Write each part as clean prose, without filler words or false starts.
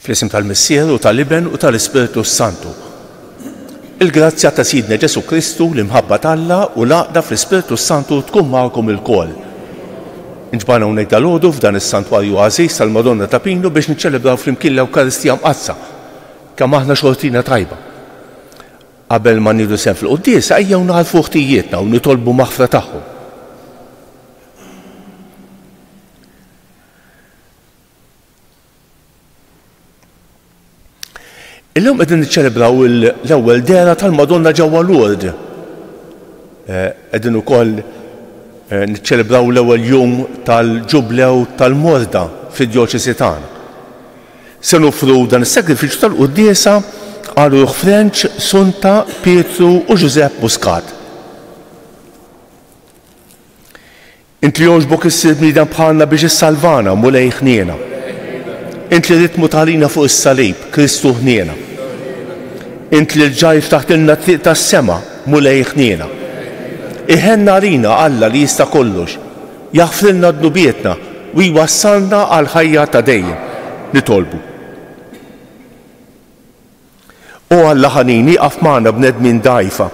Fl-isem tal-Missieru u tal-Iben u tal-Ispiritu Santu. Il-grazzja ta' Sidna Ġesu Kristu l-imħabba tal-Alla u l-għaqda fl-Ispiritu Santu tkun magħkom il-kol. Inġbana hawnhekk dalgħodu f'dan is-santwarju għażiż tal-Madonna ta' Pino biex niċċelebraw flimkien l-Ewkaristija mqazza kemm aħna xortina tajba. Qabel ma nieħdu sehem fil-quddies ejjew naħalfu ħtijietna u nitolbu maħfra tagħhom. Illum qegħdin niċċelebraw l-ewwel dera tal-Madonna ġewwa Lourdes. Qegħdin ukoll niċċelebraw l-ewwel jum tal-ġublew tal-Morda fid-Djoċesi tagħna. Se nofru dan is-sagrifiċċju tal-quddiesa għal Ruħ French, Sunta, Pietru u Giuseppe Muscat. Int li jogħġbok issir bniedem bħalna biex issalvana mulej ħniena. Int li ritmu tagħlina fuq is-salib, Kristu ħniena. Int li ġajf taħt il-triq tas-sema mulej ħniena. Iħenna rina Alla li jista' kollox, jaħfrilna d-nubietna u jwassalna għal ħajja ta' dejjem nitolbu. U Alla ħanini qaf magħna bnedmin dgħajfa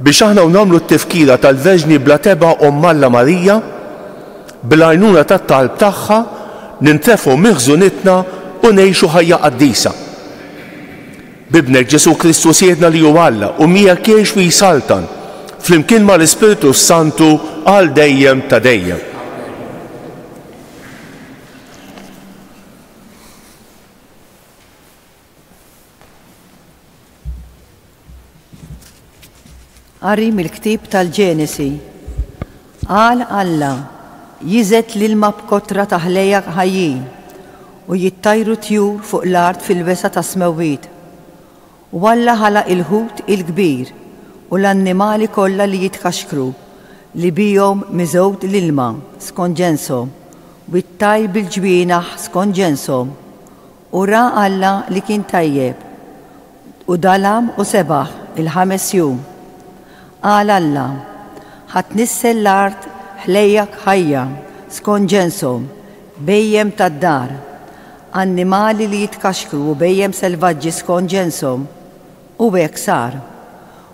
biex aħna nagħmlu t-tifkira tal-Verġni bla teba Alla Marija bil-għajnuna tat-talb tagħha nintrefu miħżunitna u ngħixu ħajja qaddisa. Bibnek Ġesu Kristu siedna li hu Alla u mija kiex fi saltan flimkien mal-Ispiritu Santu għal dejjem ta' dejjem. Qari mill-ktieb tal-Ġenesi. Qal Alla jiżed l-ilma b'kotra ta' ħlejja ħajjin u jittajru tjur fuq l-art fil-wesa ta' smewwiet. U Alla ħalaq il-ħut il-kbir u l-annimali kollha li jitkaxkru li bihom miżewt l-ilma skont ġenshom u t-tajr bil-ġbienaħ skont ġenshom. U ra Alla li kien tajjeb u dalam u sebaħ il-5 jum. Qal Alla ħadd nissel l-art ħlejjak ħajja skont ġenshom bejjem tad-dar, annimali li jitkaxkru u bejjem selvaġġi skont ġenshom. U hekk sar.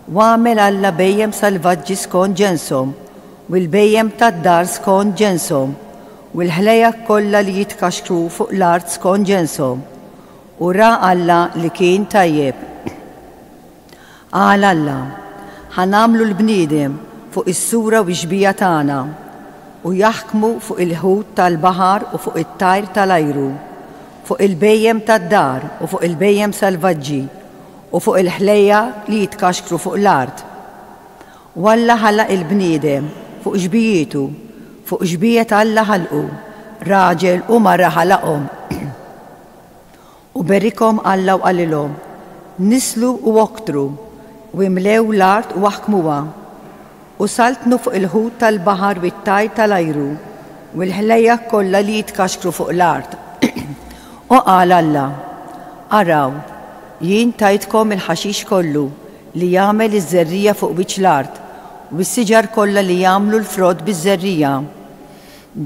Għamel Alla bejjem selvaġġi skont ġenshom u l-bejjem tad-dar skont ġenshom u l-ħlejjak kollha li jitkaxkru fuq l-art skont ġenshom. U ra Alla li kien tajjeb. Qal Alla ħanamlu l-bniedem fuq is-sura u x-xbija tagħna u jaħkmu fuq il-ħut tal-baħar u fuq it-tajr tal-ajru, fuq il-bejjem tad-dar u fuq il-bejjem selvaġġi u fuq il-ħlejja li jitkaxkru fuq l-art. U Alla ħalaq il-bniedem fuq xbijietu, fuq xbijiet Alla ħalqu, raġel u mara ħalaqhom. U berikhom Alla u qalilhom, nislu u oktru u imlew l-art u aħkmuha. U saltnu fuq il-ħut tal-baħar u t-tajr tal-ajru u l-ħlejja kollha li jitkaxkru fuq l-art. U qal Alla, araw, jien tajtkom il-ħaxix kollu li jagħmel iż-żerrija fuq wiċċ l-art u s-siġar kollha li jagħmlu l-frott biż-żerrija.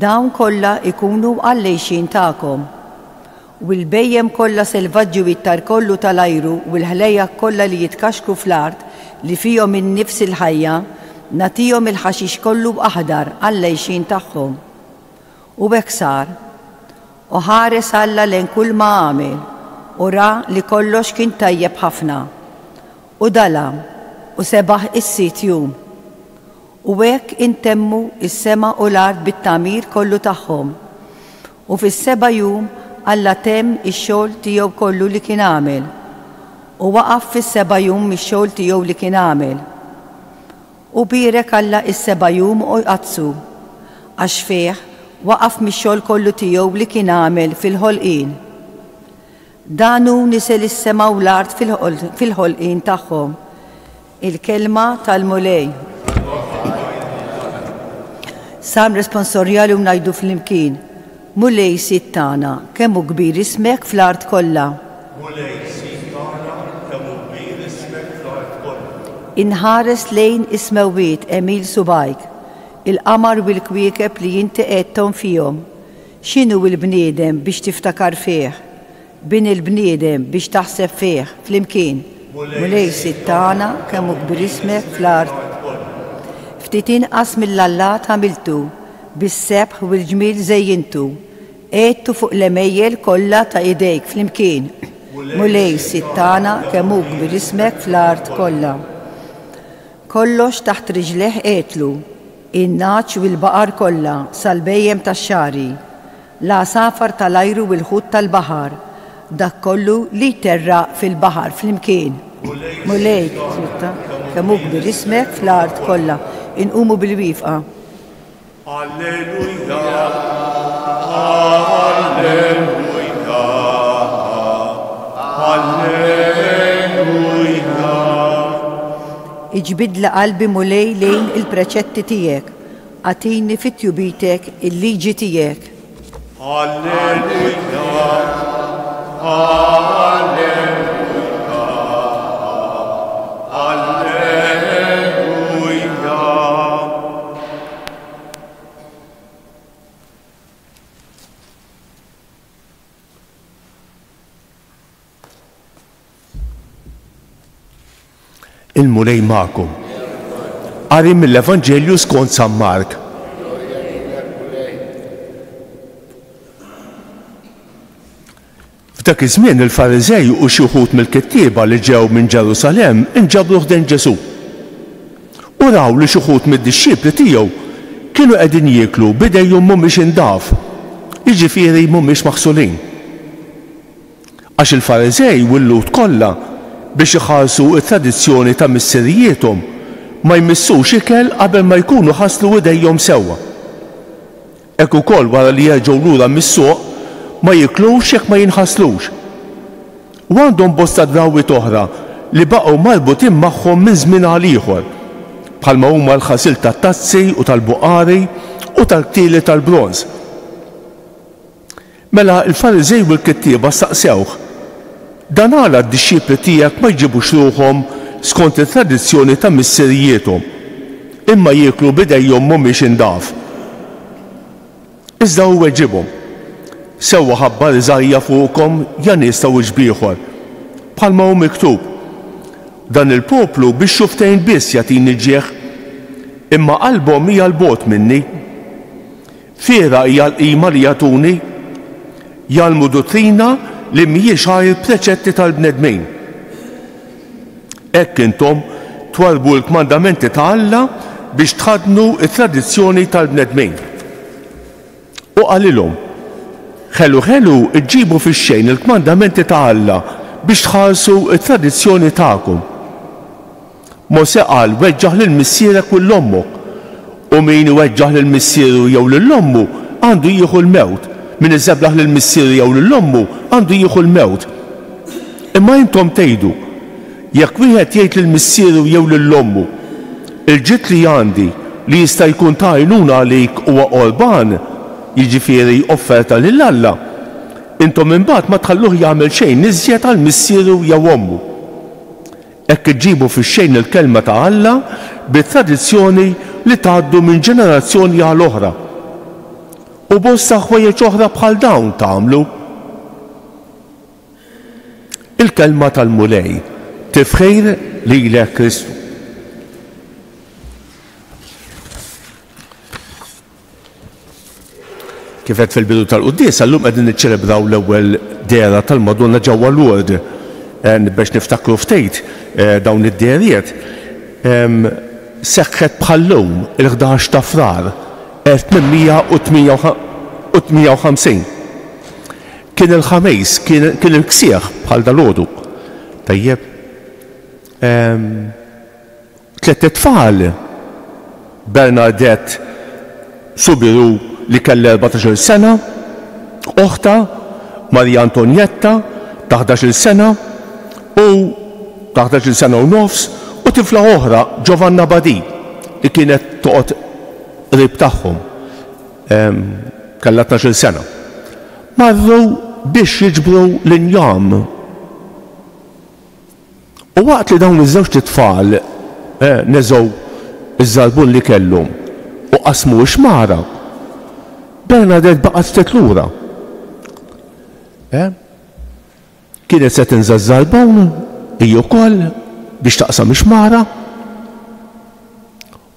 Dawn kollha ikunu għall-għejxin tagħkom. U l-bejjem kollha selvaġġi u t-tar kollu tal-ajru u l-ħlejja kollha li jitkaxkru fl-art li fihom in-nifs il-ħajja natihom il-ħaxix kollu b'aħdar għall-għejxin tagħhom. U hekk sar. U ħares Alla lejn kull ma għamel u ra li kollox kien tajjeb ħafna. U dalam u sebaħ is-sitt jum. U hekk intemmu is-sema u l-art bit-tagħmir kollu tagħhom. U fis-7 jum Alla temm ix-xogħol tiegħu kollu li kien għamel. U waqaf fis-7 jum ix-xogħol tiegħu li kien għamel. U birek Alla is-7 jum u jqazzu għax fih waqaf mix-xogħol kollu tiegħu li kien għamel fil-ħolqien. Danu nisel is-sema u l-art fil-ħolqien tagħhom. Il-kelma tal-mulej. Sam responsorjali u ngħidu fl-imkien. Mulej Sitt tagħna kemm hu kbir ismek fl-art kollha. Mulej Sitt tagħna kemm hu kbir ismek fl-art kollha. Inħares lejn ismewwiet Emil Subajk, il-qamar u l-kwiekeb li inti qedthom fihom. X'inhu l-bniedem biex tiftakar fih? bin il-bniedem biex taħseb fih flimkien. Mulej sittana kemm hu kbir ismek fl-art. Ftit inqas mill-allat għamiltu, bis-sebħ u l-ġmiel żejjintu. Għedtu fuq l-emejjel kollha ta' idejk flimkien. Mulej sittana kemm hu kbir ismek fl-art kollha. Kollox taħt riġleħ qetlu, in-naċ u l-baqar kollha sal-bejjem tax-xari, l-għasafar tal-ajru u l-ħut tal-baħar, dak kollu li terraq fil-baħar flimkien. Mulej kemm hu kbir ismek fl-art kollha. Inqumu bil-wifqa. Alleluja, alleluja, alleluja. Iġbidla qalbi mulej lejn il-preċetti tiegħek, għatini fit-tjubitek il-liġi tiegħek. Alleluja, alleluja, alleluja. Il-mulej ma'kom. Qari mill-Evanġelju skont San Mark. F'dak iż-żmien il-Fariżej u xi wħud mill-kittieba li ġew minn Ġerusalemm inġabru ħdejn Ġesu. U raw li xi wħud mid-dixxiepli tiegħu kienu qegħdin jieklu bidejhom mhumiex indaf, jiġifieri mhumiex maħsulin. Għax il-Fariżej u l-lut kollha biex iħarsu t-tradizzjoni ta' missierietom ma jmissux ikel qabel ma jkunu ħaslu idejhom sewwa. Hekk ukoll wara li jerġgħu lura mis-suq ma jiklux jekk ma jinħaslux. U għandhom bosta drawwiet oħra li baqgħu marbutin magħhom minn żmien għal ieħor, bħalma huma l-ħasil tat-tazzi u tal-buqari u tal-ktieli tal-bronż. Mela l-Fariżej u l-kittieba staqsewh: dan għala d-dixxiepli tiegħek ma jġibux ruħhom skont it-tradizzjoni ta' missierietom, imma jieklu bidejhom mhumiex indaf. Iżda hu weġibhom: sewwa ħabbar Iżajja fuqhom ja nies ta' wiġb ieħor, bħalma hu miktub: dan il-poplu biex xuftejn biss jagħtini ġieħ, imma qalbhom hija l-bogħod minni. Fiera hija l-qima li jagħtuni, jalmu dottrina li mhijiex ħajr preċetti tal-bnedmin. Hekk intom twarbu l-kmandamenti ta' Alla biex tħadnu t-tradizzjoni tal-bnedmin. U qalilhom: ħelu iġġibu fix-xejn il-kmandamenti ta' Alla biex tħarsu t-tradizzjoni tagħkom. Mosè qal: weġġaħ lil missierek u l-ommok, u min iweġġaħ lil missieru jew lill-ommu għandu jieħu l-mewt. Min iżeblaħ lil missieru jew lill-ommu għandu jieħu l-mewt. Imma intom tgħidu: jekk wieħed jgħid lill-missieru jew lill-ommu: il-ġid li għandi li jista' jkun ta' għajnuna għalik huwa qorban, jiġifieri offerta lil Alla, intom imbagħad ma tħalluh jagħmel xejn iżjed għall-missieru jew ommu. Hekk iġġibu fix-xejn il-kelma ta' Alla bit-tradizzjoni li tgħaddu minn ġenerazzjoni għal oħra. U bosta ħwejjeġ oħra bħal dawn tagħmlu. Il-kelma tal-mulej tifħir lilek Kristu. Kif qed fil-bidu tal-quddies, allum qegħdin niċċelebraw l-ewwel dera tal-Madonna ġewwa Lourdes biex niftakru ftit dawn id-derijiet. Seħħet bħallum il-11 ta' Frar 1858. Kien il-ħames, kien il-ksieħ bħal dal-għodu. Tajjeb, tliet tfal: Bernadette Subiru li kelli 14 sena, oħta Marja Antonietta ta' 11 sena u ta' 11 sena u nofs, u tifla oħra Giovanna Badi li kienet toqgħod qrib tagħhom, kellha 12 sena. Marru biex jiġbru l-injam. U waqt li dawn iż-żewġ titfal neżgħu iż-żarbun li kellhom u qasmu x-xmara, Bernadette baqgħet ftit lura. kienet se tinżel żarbawn hi wkoll biex taqsam ix-xmara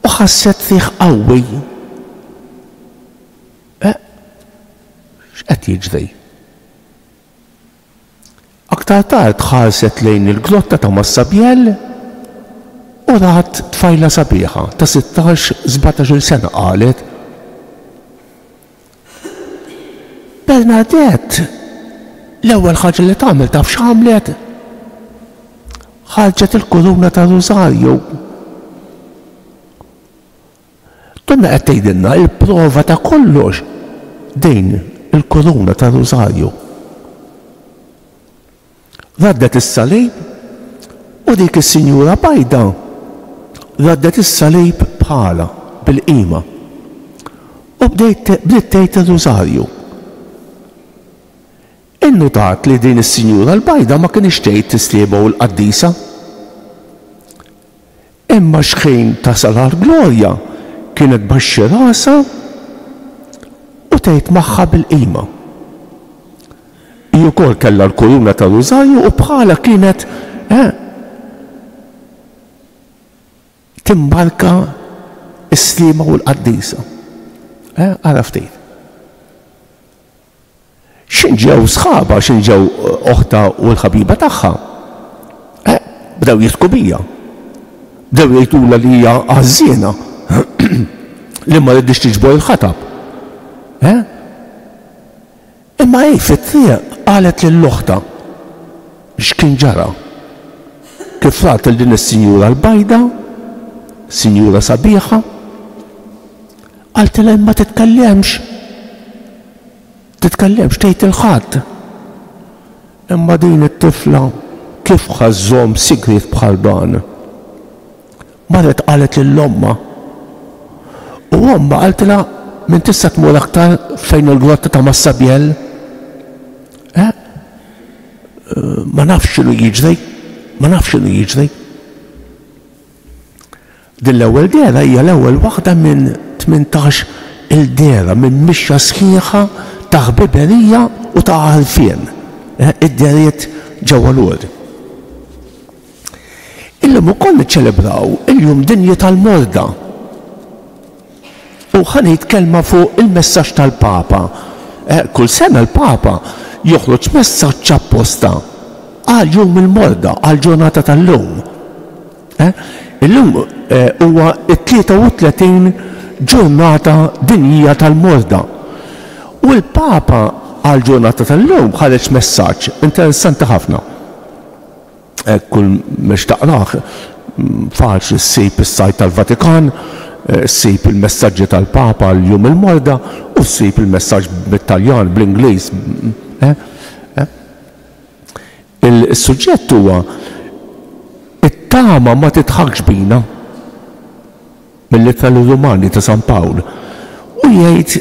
u ħasset riħ qawwi. X'qed jiġri? Aktar tard ħarset lejn il-grotta ta' Massabjell u rat tfajla sabiħa ta' 16-17 sena qalet. Bernadette l-ewwel ħaġa li tagħmel taf x'għamlet? Ħarġet il-kuruna ta' Rosario. Tunna qed tgħidilna il-prova ta' kollox din il-kuruna ta' Rosario. Raddet is-salib u dik is-Sinjura Bajda raddet is-salib bħala bil-qima u bdiet tgħid ir-Rosario. Innotat li din is-Sinjura l-Bajda ma kienx tgħid tislieba u l-qaddisa. Imma x'ħin tasal għall-Glorja kienet baxxi rasa u tgħid magħha bil-qima. Hi wkoll kellha l-kuruna ta' Rosario u bħala kienet timmarka s-sliema u l-qaddisa. Ara ftit. X'inġew sħaba, x'inġew oħta u l-ħabiba tagħha. Bdew jitkbu bija. Bdew jgħidula li hija għażiena li ma rridx tiġbor il-ħatab. Imma fit-triq qalet lill-oħta x'kien ġara. Kif rat il din is-Sinjura l-Bajda, Sinjura sabiħa, qaltilha ma titkellemx tgħid il-ħadd. Imma din it-tifla kif ħażhom sigriet bħal dan. Marret qalet lill-omma u omma qaltilha min tista' tmur aktar fejn il-grotta ta' Massabjell? Ma nafx x'inhu jiġri. Din l-ewwel dera hija l-ewwel waħda minn 18 il-dera minn mixja sħiħa ta' ħbiberija u ta' għarfien. Id-deriet ġewwa Lourdes. Illum ukoll niċċelebraw il-jum dinji tal-morda. U ħanejt kelma fuq il-messaġġ tal-Papa. Kull sena l-Papa joħroġ messaġġ apposta għal jum il-morda, għal ġurnata tal-lum. Illum huwa 33 ġurnata dinjija tal-morda. U l-Papa għal ġurnata tal-lum ħareġ messaġġ interessanti ħafna. Kull mhux taqrah faċli ssib is-sajt tal-Vatikan, ssib il-messaġġi tal-Papa għal jum il-morda u ssib il-messaġġ bit-Taljan bl-Ingliż. Il-suġġett huwa it-tama ma titħakx bina mill-Ittra Rumani ta' San Pawl u jgħid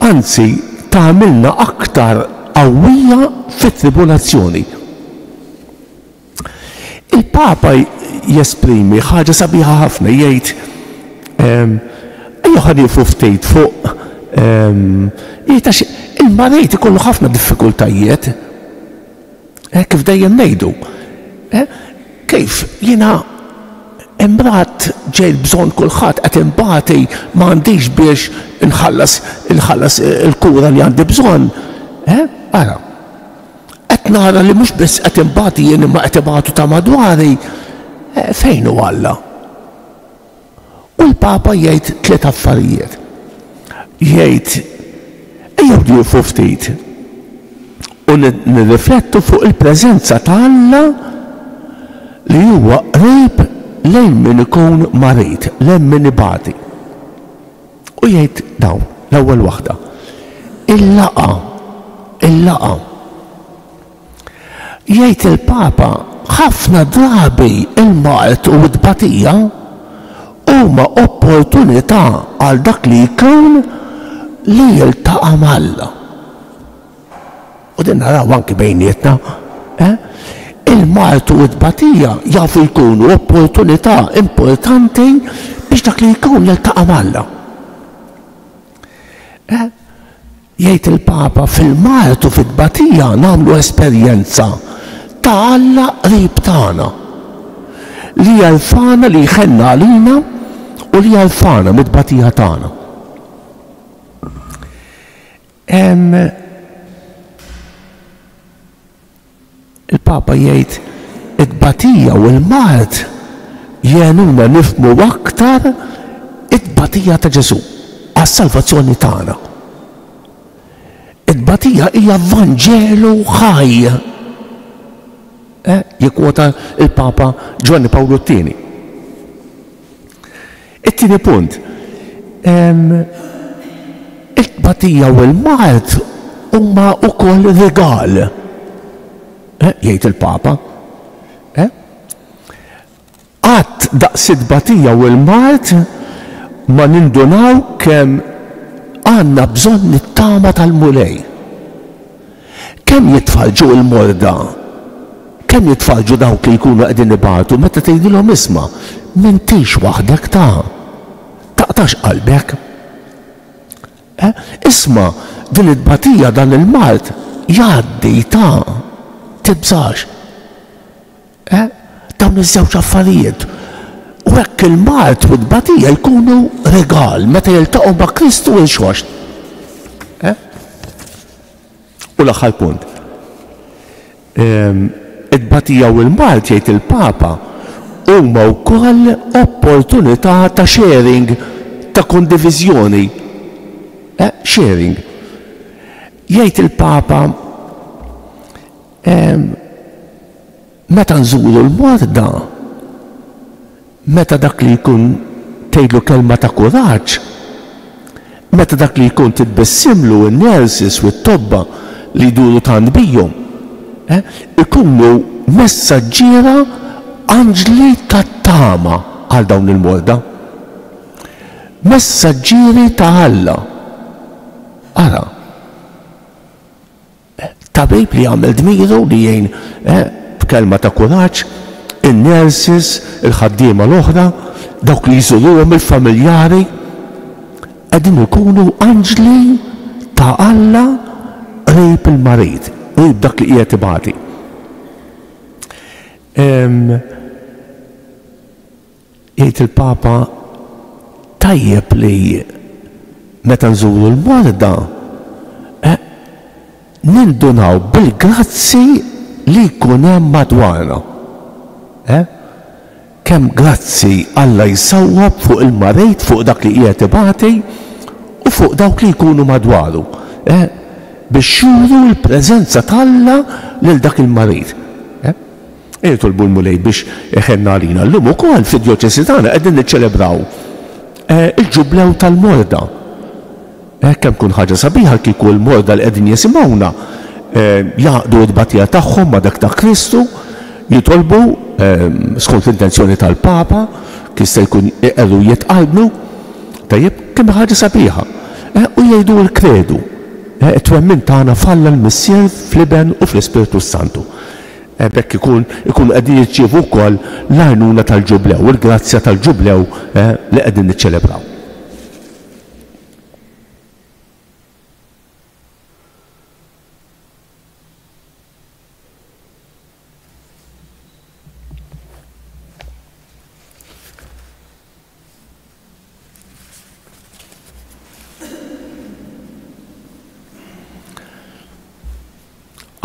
anzi tagħmilna aktar qawwija fit-tribulazzjoni. Il-Papa jesprimi ħaġa sabiħa ħafna jgħid ejja ħanifu ftit fuq jgħid għax il-marejt ikollu ħafna diffikultajiet. Kif dejjem ngħidu. Kif jiena imbagħad ġej bżonn kulħadd qed imbagħati m'għandix biex inħallas il-kura li għandi bżonn. Ara. Qed nara li mhux biss qed imbagħti jien imma qed ibagħtu ta' madwari fejn hu Alla. U l-Papa jgħid tliet affarijiet. Jgħid ejjew nieqfu ftit u nirriflettu fuq il-preżenza ta' Alla li huwa qrib lejn min ikun marit, lejn min ibati. U jgħid dawn l-ewwel waħda. Il-laqa. Jgħid il-Papa ħafna drabi il-mart u d-batija huma opportunità għal dak li jkun li jiltaqa' mal-Alla. U din naraw anki bejnietna. Il-mart u d-batija jafu jkunu opportunità importanti biex dak li jkun jiltaqa' mal-Alla. Jgħid il-Papa fil-mart u fid-batija nagħmlu esperjenza ta' Alla qrib tagħna li jarfana li jħenna għalina u li jarfana mid-batija tagħna. Il-Papa jgħid it-batija u l-mart jenuna nifmu aktar it-batija ta' Ġesu għas-salvazzjoni tagħna. It-batija hija Vanġelu ħaj. Jikwota il-Papa Giovanni Paolo II. It-tieni punt. Il-batija u l-mart huma wkoll regal. Jgħid il-Papa. Għadd daqs it-batija u l-mart ma nindunaw kemm għandna bżonn it-tama tal-mulej. Kemm jitfalġu l-morda, kemm jitfalġu dawk li jkunu qegħdin ibatu meta tgħidilhom isma' m'intix waħdek taqtax qalbek. Isma' din it-batija dan il-mart jgħaddi tibżax. Dawn iż-żewġ affarijiet. U hekk il-mart u l-batija jkunu regal meta jiltaqgħu ma' Kristu u l-xoxt. U l-aħħar punt. Il-batija u l-mart jgħid il-Papa huma wkoll opportunità ta' sharing, ta' kondiviżjoni. Sharing. Jgħid il-Papa meta nżuru l-morda, meta dak li jkun tgħidlu kelma ta' kuraġġ, meta dak li jkun titbessimlu n-nersis u t-tobba li jduru tant bijhom, ikunu messaġġiera anġli tat-tama għal dawn il-morda. Messaġġieri ta' Alla. Ara. Tabib li għamel dmiru li jgħin b'kelma ta' kuraġġ, in-nersis, il-ħaddiema l-oħra, dawk li jżuruhom il-familjari, qegħdin ikunu anġli ta' Alla qrib il-marid, qrib dak li qiegħed ibati. Jgħid il-Papa tajjeb li meta nżuru l-morda nindunaw bil-grazzi li jkun hemm madwarna. Kemm grazzi Alla jsawwab fuq il-marid, fuq dak li qiegħed ibati u fuq dawk li jkunu madwaru. Biex juru l-preżenza tal-Alla lil dak il-marid. Jitolbu l-mulej biex iħenna għalina. Llum ukoll fid-djoċesi tagħna qegħdin niċċelebraw il-ġublew tal-morda. Kemm kun ħaġa sabiħa kieku l-morda li qegħdin jisimgħuna jaqdu d-batija tagħhom ma' dak ta' Kristu, jitolbu skont l-intenzjoni tal-Papa, kista jkun iqerru jitqalbnu, tajjeb kemm ħaġa sabiħa. U jgħidu l-kredu. It-twemmin tagħna falla l-Missier fl-Iben u fl-Ispiritu Santu. Bekk ikun qegħdin jiċċievu wkoll l-għajnuna tal-ġublew u l-grazzja tal-ġublew li qegħdin niċċelebraw.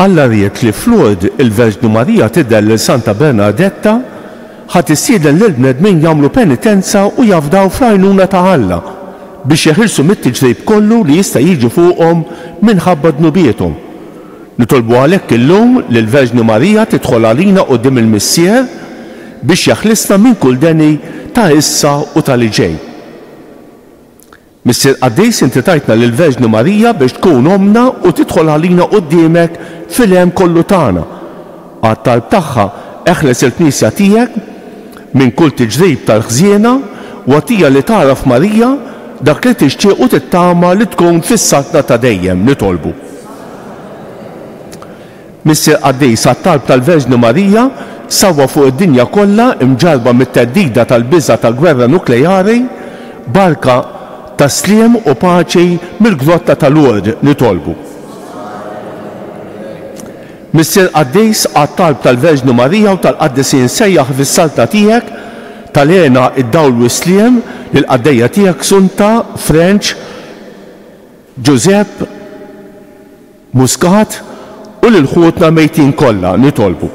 Alla riet li Flord il-Verġnu Marija tidher lil Santa Bernadetta ħadd issieden lil bnedmin jagħmlu penitenza u jafdaw fl-għajnuna ta' Alla biex jeħilsu mit-tiġrib kollu li jista' jiġi fuqhom minħabba dnubietom. Nitolbu għalhekk illum lil Verġnu Marija tidħol għalina quddiem il-Missier biex jaħlisna minn kull deni ta' issa u tal-ġej. Missier Qaddejs inti tajtna lil Verġnu Marija biex tkun omna u tidħol għalina quddiemek fil-hemm kollu tagħna. Għat-talb tagħha eħles il-Knisja tiegħek minn kull tiġrib tal-ħżiena u għatija li taraf Marija dak li tixtieq u tittama li tkun fis-satna ta' dejjem nitolbu. Missier Qaddejs għat-talb tal-Verġnu Marija sawwa fuq id-dinja kollha imġarba mit-teddida tal-biża tal-gwerra nukleari barka tasliem u paċi mill-grotta tal-Lurd nitolbu. Missier Qaddejs għat-talb tal-Verġni Marija u tal-Qaddisin sejjaħ fis-salta tiegħek tal-għena id-dawl Wisliem lill-Qaddejja tiegħek Sunta French Giuseppe Muscat u l-ħutna mejtin kollha nitolbu.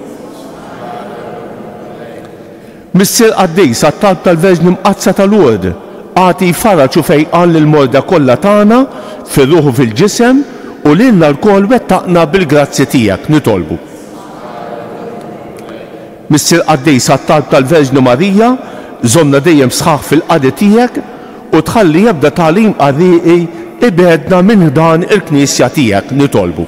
Missier Qaddejs għat-talb tal-Verġni Mqazza tal-Lourdes għati faraġ u fejqan lill-morda kollha tagħna fir-ruħ u fil-ġisem u lilna l-kol wettaqna bil-grazzi tiegħek nitolbu. Missier Qaddejs għat-talb tal-Verġni Marija żomna dejjem sħaħ fil-qadi tiegħek u tħalli jebda tagħlim qarrieqi ibedna minn dan il-Knisja tiegħek nitolbu.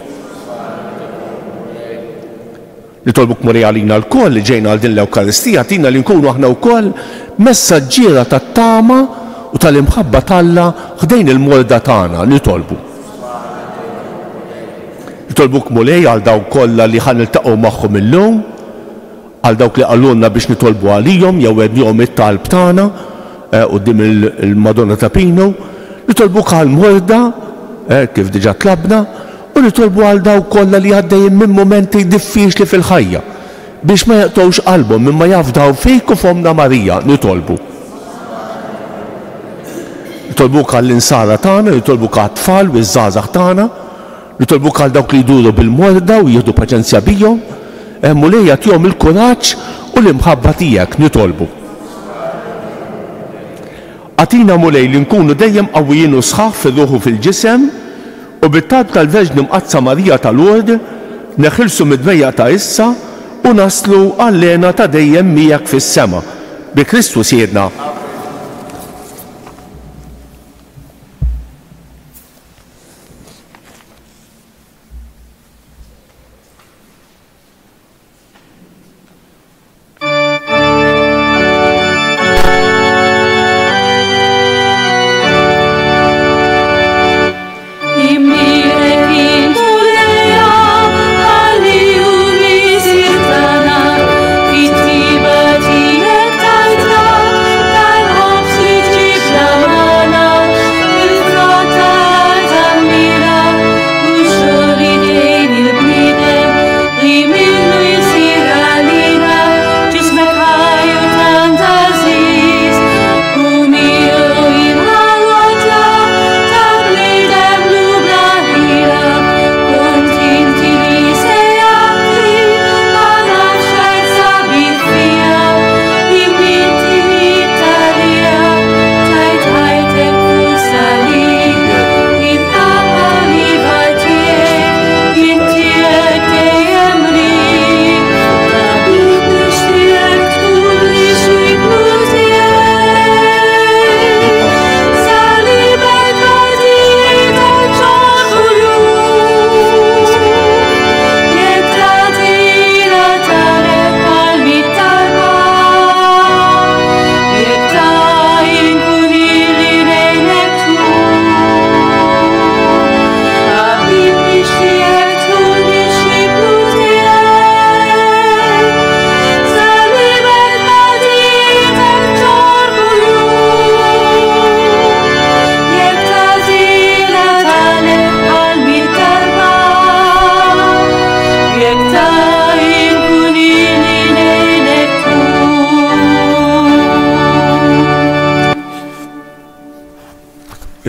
Nitolbuk Murija għalina l-koll li ġejna għal din l-Ewkaristija tina li nkunu aħna wkoll messaġġiera tat-tama u tal-imħabba talla ħdejn il-morda tagħna nitolbu. Nitolbuk Murija għal dawk kollha li ħan niltaqgħu magħhom illum, għal dawk li qalulna biex nitolbu għalihom jew għednihom it-talb tagħna quddiem il-Madonna ta' Pino, nitolbuk għall-morda kif diġà tlabna u nitolbu għal dawk kollha li għaddejjin minn momenti diffiċli fil-ħajja biex ma jaqtgħux qalbhom minn ma jafdaw fik u fomna Marija nitolbu. Nitolbuk għall-insara tagħna, nitolbuk għat-tfal u ż-żgħażagħ tagħna, nitolbuk għal dawk li jduru bil-morda u jieħdu paċenzja bihom, Mulej tihom il-kuraġġ u l-imħabba tiegħek nitolbu. Għatina Mulej li nkunu dejjem qawwijin u sħaħ fir-ruħ u fil-ġisem u bit-talb tal-Verġni Mqazza Marija tal-Lourdes neħilsu mid-dwejja ta' issa u naslu għall-għena ta' dejjem miegħek fis-sema. Bi Kristu siedna.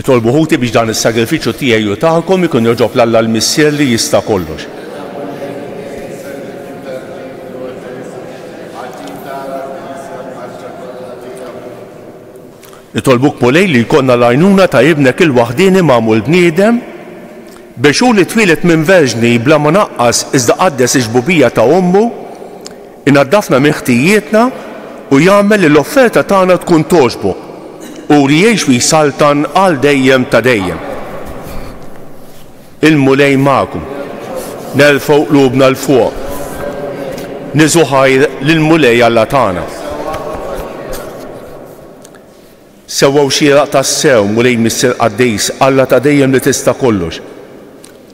Nitolbu ħuti biex dan is-sagrifiċċju tiegħi u tagħkom ikun joġob l-Alla l-Missier li jista' kollox. Nitolbuk Mulej li jkollna l-għajnuna ta' ibnek il-waħdini magħmul bniedem biex hu li twilet minn verġni bla ma naqqas iżda qaddes iġbubija ta' ommu inaddafna minn ħtijietna u jagħmel li l-offerta tagħna tkun toġbok u li jgħix wi-saltan għal dejjem ta' dejjem. Il-Mulej magħkom, nerfgħu qlubna l-fuq, niżu ħajr lill-Mulej Alla tagħna. Sewwew xieraq tas-sew Mulej Missier Qaddejs Alla ta' dejjem li tista' kollox.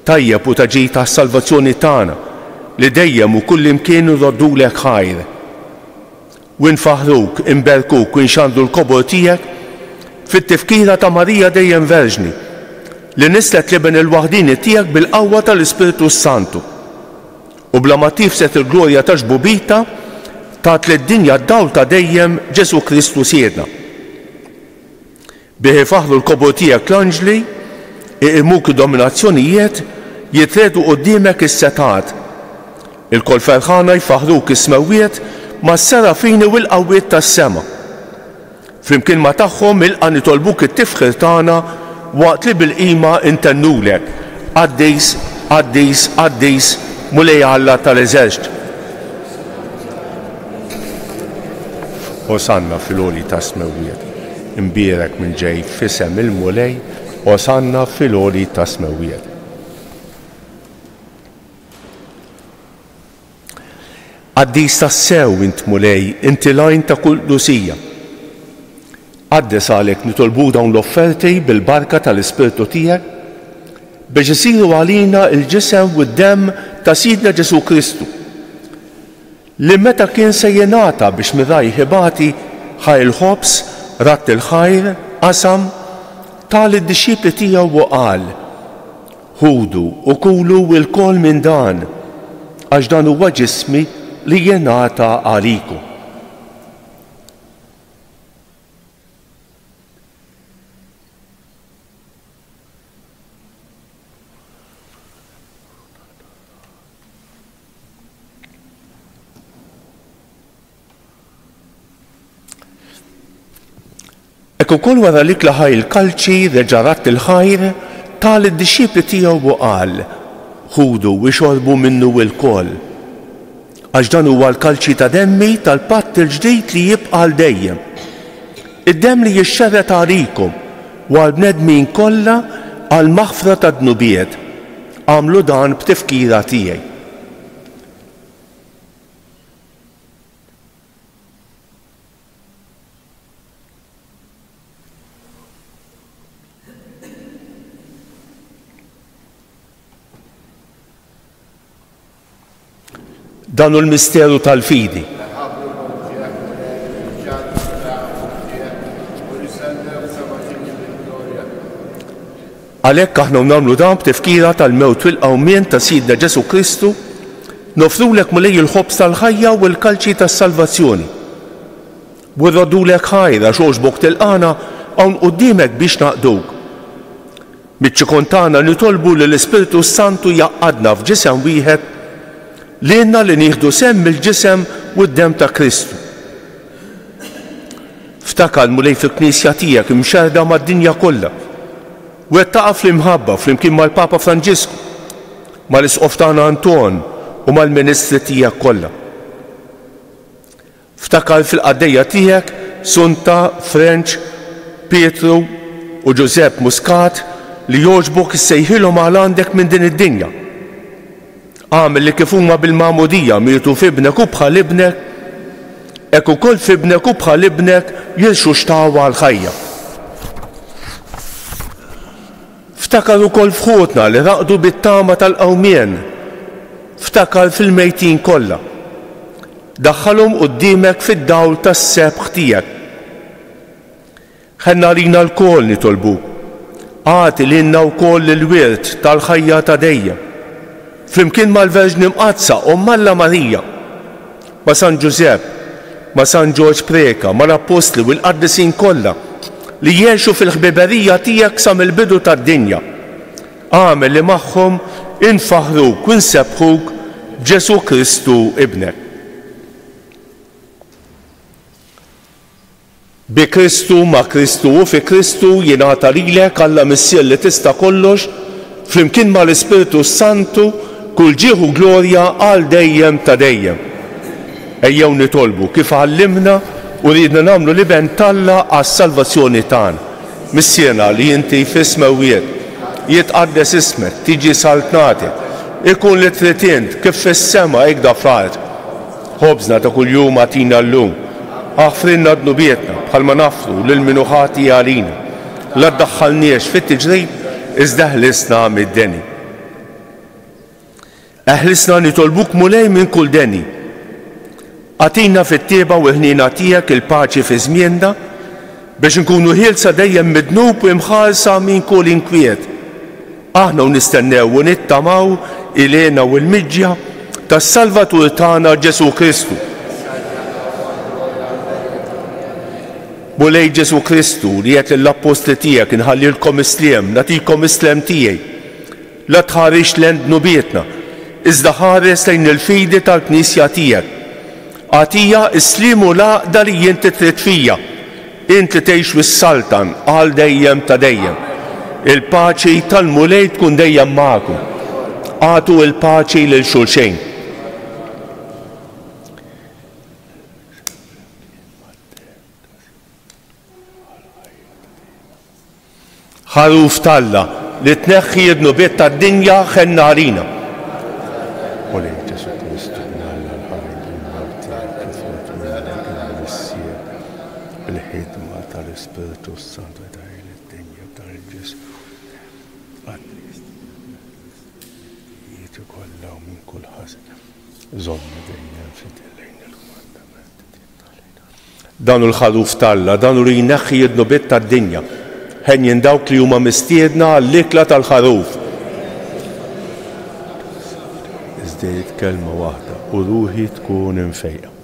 Tajjeb u ta' ġid tas-salvazzjoni tagħna li dejjem u kull imkien iroddulek ħajr. U nfaħruk, inberkuk u nxandru l-kobor tiegħek fit-tifkira ta' Marija dejjem Verġni li nislet liben il-waħdini tiegħek bil-qawwa tal-Ispiritu Santu u bla ma tifset il-glorja ta' ġbubita tat lid-dinja d-dawl ta' dejjem Ġesu Kristu siedna. Bih ifaħħlu l-kobru tiegħek l-anġli, iqimuk id-dominazzjonijiet, jitredu quddiemek is-setat. Il-kol ferħana jfaħruk is-smewwiet mas-serafini u l-qawwiet tas-sema. Flimkien ma tagħhom ilqa' nitolbuk it-tifħir tagħna waqt li bil-qima intennulek. Qaddis, qaddis, qaddis, mulej Alla tal-eżerċt. Osanna fil-għoli ta' smewwiet, imbierek minn ġej fisem il-mulej, osanna fil-għoli ta' smewwiet. Qaddis tas-sew int mulej, inti lajn ta' kull lusija. Għaddes għalek nitolbu dawn l-offerti bil-barka tal-Ispirtu tiegħek biex isiru għalina il-ġisem u d-demm ta' Sidna Ġesu Kristu li meta kien se jingħata biex miraj ħibati ħajr ħobs, ratt il-ħajr, qasam tal id-disċipli tiegħu u qal: ħudu u kulu l-kol minn dan għax dan huwa ġismi li jingħata għalikom. Ekku kol wara li klaħaj il-kalċi reġarat il-ħajr tal id-disċipli tiegħu u qal: ħudu u xorbu minnu l-kol. Għax dan huwa l-kalċi ta' demmi tal-patt il-ġdid li jibqa' l dejjem. Id-demm li jixxerret għalikom u għall-bnedmin kollha għal maħfra ta' dnubiet. Għamlu dan b'tifkira tiegħi. Dan hu l-misteru tal-fidi. Għalhekk aħna nagħmlu dan b'tifkira tal-mewt u l-qawmien ta' Sidna Ġesu Kristu, nofrulek mulej il-ħobs tal-ħajja u l-kalċi tas-salvazzjoni. U rrodulek ħajra xogħġbok tilqana hawn quddiemek biex naqduk. Miċ-ċikon tagħna nitolbu li l-Ispirtu Santu jaqgħadna f'ġisem wieħed li nieħdu semm il-ġisem u d-demm ta' Kristu. Ftakar mulej fil-Knisja tiegħek imxerda mad-dinja kollha u qed taqa' fl-imħabba flimkien mal-Papa Franġisku, mal-Isqof tagħna Anton u mal-Ministri tiegħek kollha. Ftakar fil-qaddejja tiegħek Sunta, French, Pietru u Giuseppe Muscat li jogħġbok issejħilhom għal għandek minn din id-dinja. Għamel li kif huma bil-magħmudija mietu f'ibnek u bħal ibnek, hekk ukoll f'ibnek u bħal ibnek jilxu xtawa għall-ħajja. Ftakar ukoll f'ħutna li raqdu bit-tama tal-qawmien, ftakar fil-mejtin kollha. Daħħalhom quddiemek fid-dawl tas-sebħ tiegħek. Ħenna lina l-kol nitolbuk, għati lilna wkoll il-wirt tal-ħajja ta' dejjem. Flimkien mal-Verġni Mqazza Alla Marija, ma' San Giuseppe, ma' San George Preka, ma' l-Apostli u l-Qaddisin kollha li jgħixu fil-ħbiberija tiegħek sa mill-bidu tad-dinja. Għamel li magħhom infaħruk u nsebħuk Ġesu Kristu ibnek. Bi Kristu, ma' Kristu u fi Kristu jingħata lilek Alla Missier li tista' kollox flimkien mal-Ispirtu Santu kull ġieħu glorja għal dejjem ta' dejjem. Ejjew nitolbu kif għallimna u ridna nagħmlu li bentalla għas-salvazzjoni tagħna. Missierna li inti fis-smewwiet, jitqaddes ismek, tiġi saltnatek, ikun li trid int kif fis-sema hekk da fl-ard. Ħobżna ta' kuljum għatina llum, aħfrinna dnubietna bħalma nafru lil min hu ħati għalina. La ddaħħalniex fit-tiġrib iżda ħlisna mid-deni. Eħlisna nitolbuk mulej minn kull deni. Għatina fit-tieba u ħnina tiegħek il-paċi fi żmienna biex nkunu ħielsa dejjem midnub u imħallsa minn kull inkwiet. Aħna nistennew u nittamaw ilena u l-miġja tas-Salvatur tagħna Ġesu Kristu. Mulej Ġesu Kristu li qed lill-Apostli tiegħek inħallilkom isliem, nagħtikom islem tiegħi. La tħarix lejn dnubietna, iżda ħares lejn il-fidi tal-Knisja tiegħek. Għatija islim u l-għaqda li inti trid fija. Inti tgħix fis-Saltan għal dejjem ta' dejjem. Il-paċi tal-mulej tkun dejjem magħkom. Għatu il-paċi lil xulxejn. ħaruf talla li tneħħi d-nubiet tad-dinja ħenna għalina. bil-ħidma tal-Ispiritu Santu dajl id-dinja tal-ġism. Jieti kollha u minn kull ħażin. Żomma dejjem fidejn il-komandamenti tal-Lejla. Dan il-ħaruf talla, dan li jneħħi d-nubiet tad-dinja. Ħenjen dawk li huma mistiedna għall-ikla tal-ħaruf. Iżdejt kelma waħda u ruħi tkun infejqa.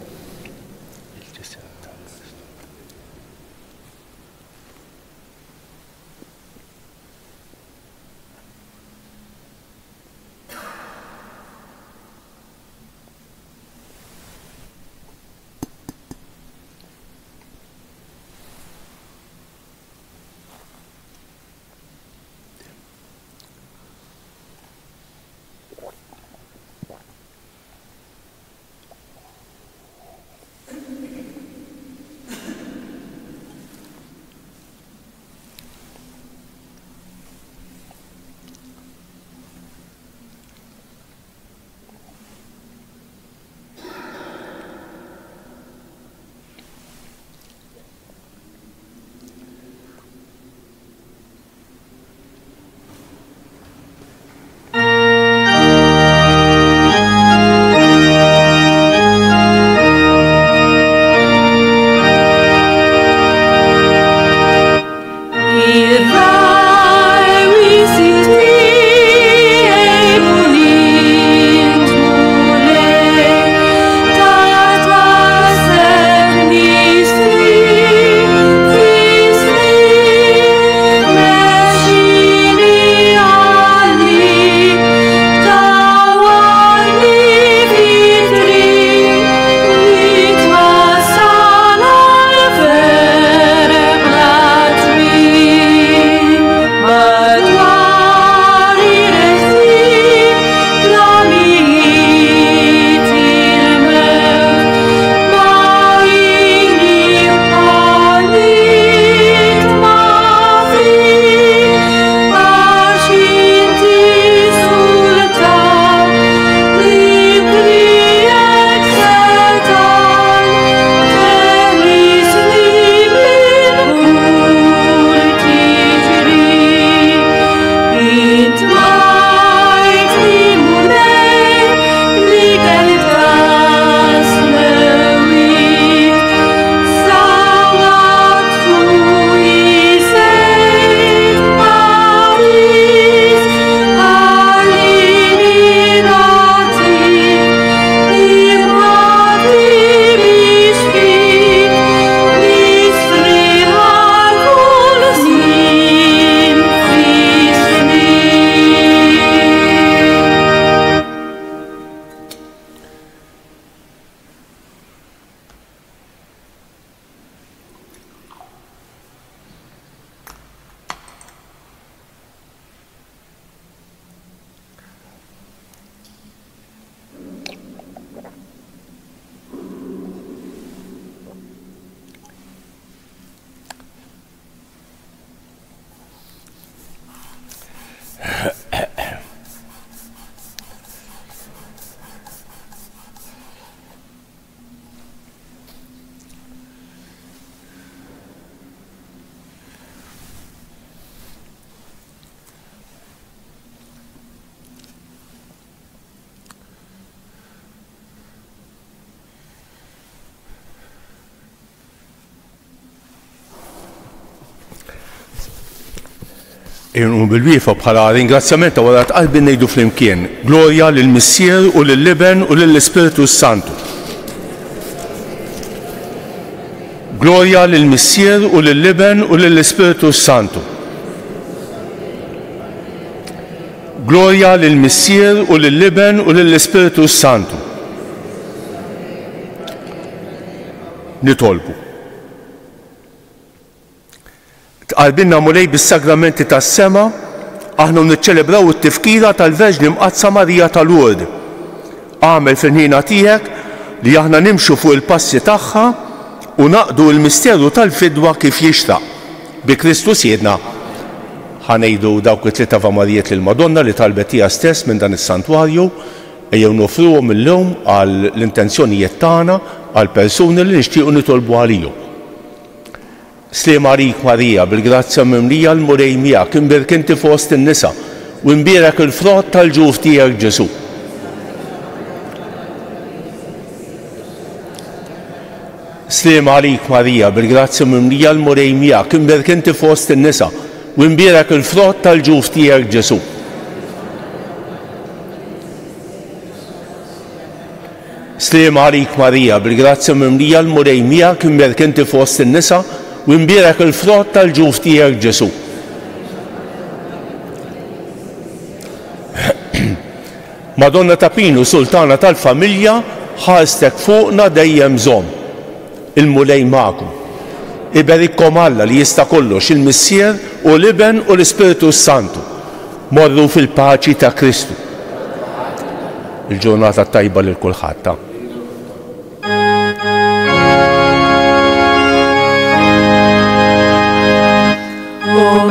Irnu bil-wiefa bħala ringrazzjament wara qalbi ngħidu flimkien. Glorja lill-Missier u lill-Iben u lill-Ispiritu Santu. Glorja lill-Missier u lill-Iben u lill-Ispiritu Santu. Glorja lill-Missier u lill-Iben u lill-Ispiritu Santu. Nitolbu. Tqalbinna mulej bis-sagramenti tas-sema, aħna niċċelebraw it-tifkira tal-Verġni Mqazza Marija tal-Lurd. Għamel fil-ħina tiegħek li aħna nimxu fuq il-passi tagħha u naqdu l-misteru tal-fidwa kif jixtaq. Bi Kristu Siedna ħanejdu dawk it-tlieta Avamarijiet lil Madonna li talbet hija stess minn dan is-santwarju ejjew nofruhom illum għal l-intenzjonijiet tagħna għal persuni li nixtiequ nitolbu għalihom. Sliem għalik Marija, bil-grazzja mimlija l-murej miegħek, imbirk inti fost in-nisa u imbierek il-frott tal-ġuf tiegħek Ġesu. Sliem għalik Marija, bil-grazzja mimlija l-murej miegħek, imbirk inti fost in-nisa u imbierek il-frott tal-ġuf tiegħek Ġesu. Sliem għalik Marija, bil-grazzja mimlija l-murej miegħek, imbierk inti fost in-nisa u imbierek il-frott tal-ġuf tiegħek Ġesu. Madonna ta' Pinu, Sultana tal-Familja, ħarstek fuqna dejjem żomm. Il-mulej magħkom. Iberikkom Alla li jista' kollox il-Missier u l-Iben u l-Ispiritu Santu. Morru fil-paċi ta' Kristu. Il-ġurnata tajba lil kulħadd. O